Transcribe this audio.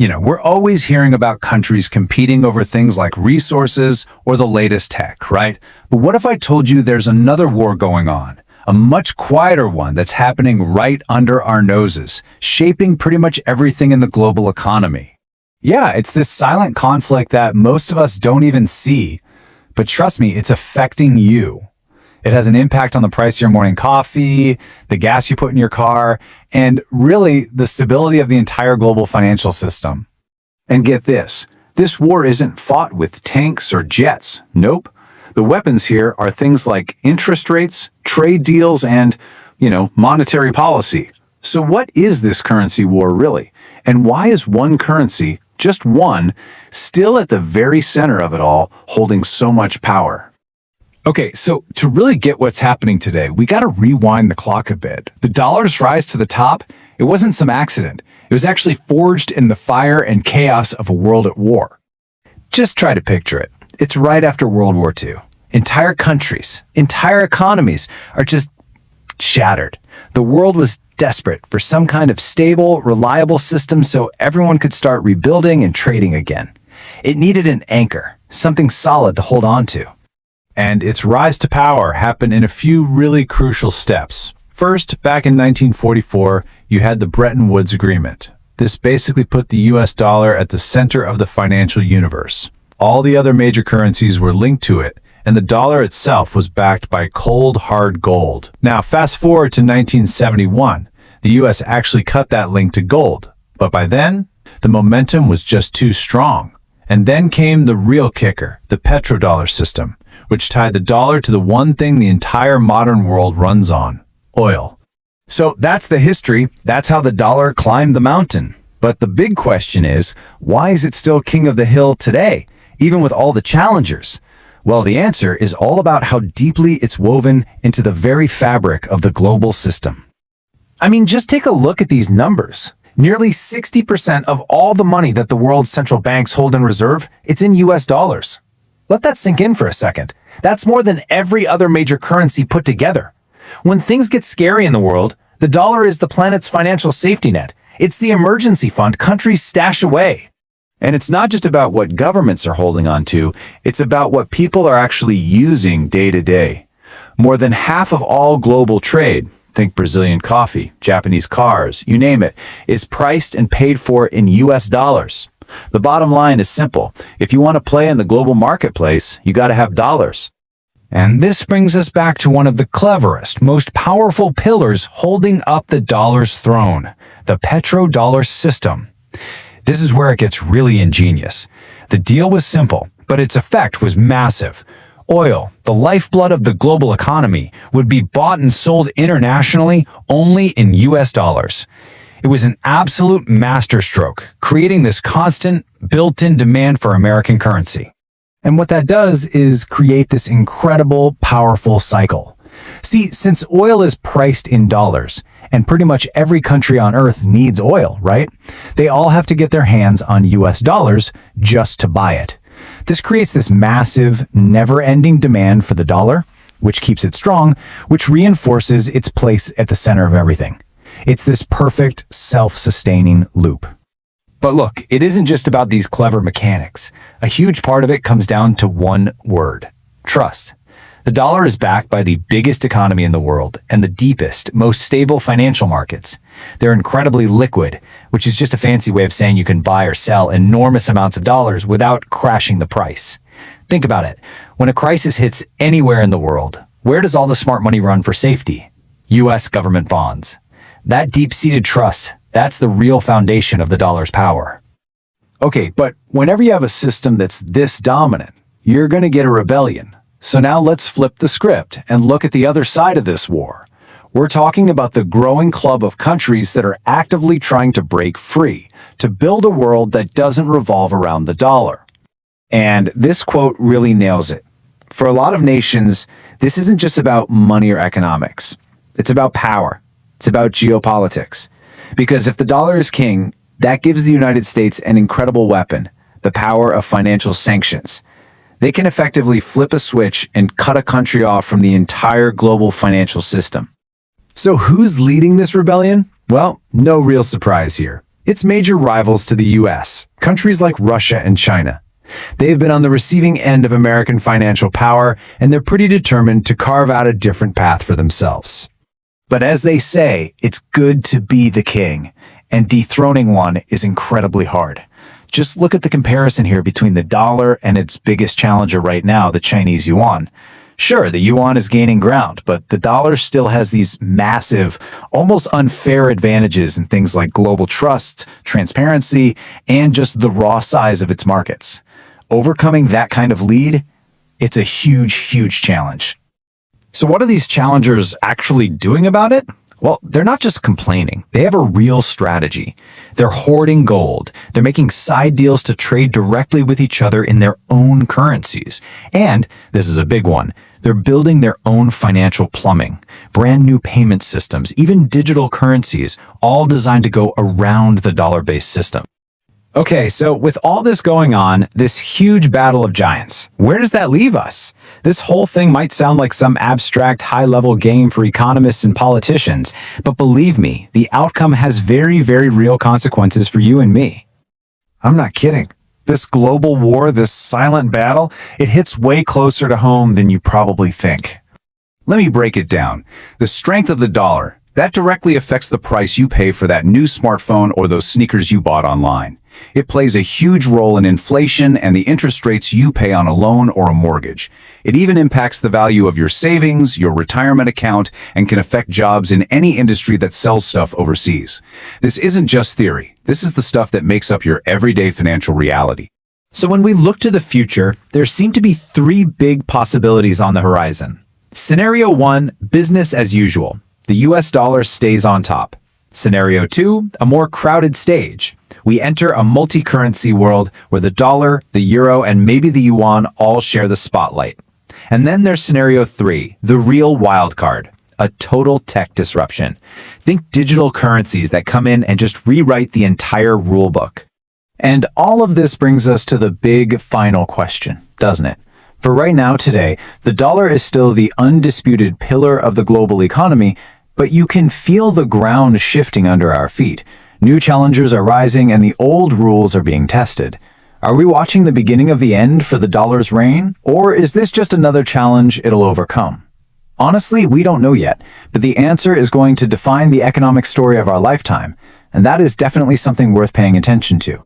We're always hearing about countries competing over things like resources or the latest tech, right? But what if I told you there's another war going on? A much quieter one that's happening right under our noses, shaping pretty much everything in the global economy. Yeah, it's this silent conflict that most of us don't even see. But trust me, it's affecting you. It has an impact on the price of your morning coffee, the gas you put in your car, and really the stability of the entire global financial system. And get this war isn't fought with tanks or jets. Nope. The weapons here are things like interest rates, trade deals, and, monetary policy. So what is this currency war really? And why is one currency, just one, still at the very center of it all, holding so much power? Okay, so to really get what's happening today, we got to rewind the clock a bit. The dollar's rise to the top, it wasn't some accident. It was actually forged in the fire and chaos of a world at war. Just try to picture it. It's right after World War II. Entire countries, entire economies are just shattered. The world was desperate for some kind of stable, reliable system so everyone could start rebuilding and trading again. It needed an anchor, something solid to hold on to. And its rise to power happened in a few really crucial steps. First, back in 1944, you had the Bretton Woods Agreement. This basically put the US dollar at the center of the financial universe. All the other major currencies were linked to it, and the dollar itself was backed by cold, hard gold. Now, fast forward to 1971. The US actually cut that link to gold, but by then, the momentum was just too strong. And then came the real kicker, the petrodollar system, which tied the dollar to the one thing the entire modern world runs on: oil. So that's the history. That's how the dollar climbed the mountain. But the big question is, why is it still king of the hill today, even with all the challengers? Well, the answer is all about how deeply it's woven into the very fabric of the global system. I mean, just take a look at these numbers. Nearly 60% of all the money that the world's central banks hold in reserve, it's in US dollars. Let that sink in for a second. That's more than every other major currency put together. When things get scary in the world, the dollar is the planet's financial safety net. It's the emergency fund countries stash away. And it's not just about what governments are holding on to, it's about what people are actually using day to day. More than half of all global trade, think Brazilian coffee, Japanese cars, you name it, is priced and paid for in US dollars. The bottom line is simple. If you want to play in the global marketplace, you got to have dollars. And this brings us back to one of the cleverest, most powerful pillars holding up the dollar's throne, the petrodollar system. This is where it gets really ingenious. The deal was simple, but its effect was massive. Oil, the lifeblood of the global economy, would be bought and sold internationally only in US dollars. It was an absolute masterstroke, creating this constant, built-in demand for American currency. And what that does is create this incredible, powerful cycle. See, since oil is priced in dollars, and pretty much every country on Earth needs oil, right? They all have to get their hands on US dollars just to buy it. This creates this massive, never-ending demand for the dollar, which keeps it strong, which reinforces its place at the center of everything. It's this perfect, self-sustaining loop. But look, it isn't just about these clever mechanics. A huge part of it comes down to one word: trust. The dollar is backed by the biggest economy in the world and the deepest, most stable financial markets. They're incredibly liquid, which is just a fancy way of saying you can buy or sell enormous amounts of dollars without crashing the price. Think about it. When a crisis hits anywhere in the world, where does all the smart money run for safety? US government bonds. That deep-seated trust, that's the real foundation of the dollar's power. Okay, but whenever you have a system that's this dominant, you're going to get a rebellion. So now let's flip the script and look at the other side of this war. We're talking about the growing club of countries that are actively trying to break free, to build a world that doesn't revolve around the dollar. And this quote really nails it. For a lot of nations, this isn't just about money or economics. It's about power. It's about geopolitics. Because if the dollar is king, that gives the United States an incredible weapon, the power of financial sanctions. They can effectively flip a switch and cut a country off from the entire global financial system. So who's leading this rebellion? Well, no real surprise here. Its major rivals to the US, countries like Russia and China. They've been on the receiving end of American financial power, and they're pretty determined to carve out a different path for themselves. But as they say, it's good to be the king, and dethroning one is incredibly hard. Just look at the comparison here between the dollar and its biggest challenger right now, the Chinese yuan. Sure, the yuan is gaining ground, but the dollar still has these massive, almost unfair advantages in things like global trust, transparency, and just the raw size of its markets. Overcoming that kind of lead, it's a huge, huge challenge. So what are these challengers actually doing about it? Well, they're not just complaining. They have a real strategy. They're hoarding gold. They're making side deals to trade directly with each other in their own currencies. And, this is a big one, they're building their own financial plumbing, brand new payment systems, even digital currencies, all designed to go around the dollar-based system. Okay, so with all this going on, this huge battle of giants, where does that leave us? This whole thing might sound like some abstract high-level game for economists and politicians, but believe me, the outcome has very, very real consequences for you and me. I'm not kidding. This global war, this silent battle, it hits way closer to home than you probably think. Let me break it down. The strength of the dollar, that directly affects the price you pay for that new smartphone or those sneakers you bought online. It plays a huge role in inflation and the interest rates you pay on a loan or a mortgage. It even impacts the value of your savings, your retirement account, and can affect jobs in any industry that sells stuff overseas. This isn't just theory. This is the stuff that makes up your everyday financial reality. So when we look to the future, there seem to be three big possibilities on the horizon. Scenario 1, business as usual. The US dollar stays on top. Scenario 2, a more crowded stage. We enter a multi-currency world where the dollar, the euro, and maybe the yuan all share the spotlight. And then there's scenario 3, the real wild card, a total tech disruption. Think digital currencies that come in and just rewrite the entire rulebook. And all of this brings us to the big final question, doesn't it? For right now, today, the dollar is still the undisputed pillar of the global economy, but you can feel the ground shifting under our feet. New challengers are rising and the old rules are being tested. Are we watching the beginning of the end for the dollar's reign? Or is this just another challenge it'll overcome? Honestly, we don't know yet, but the answer is going to define the economic story of our lifetime, and that is definitely something worth paying attention to.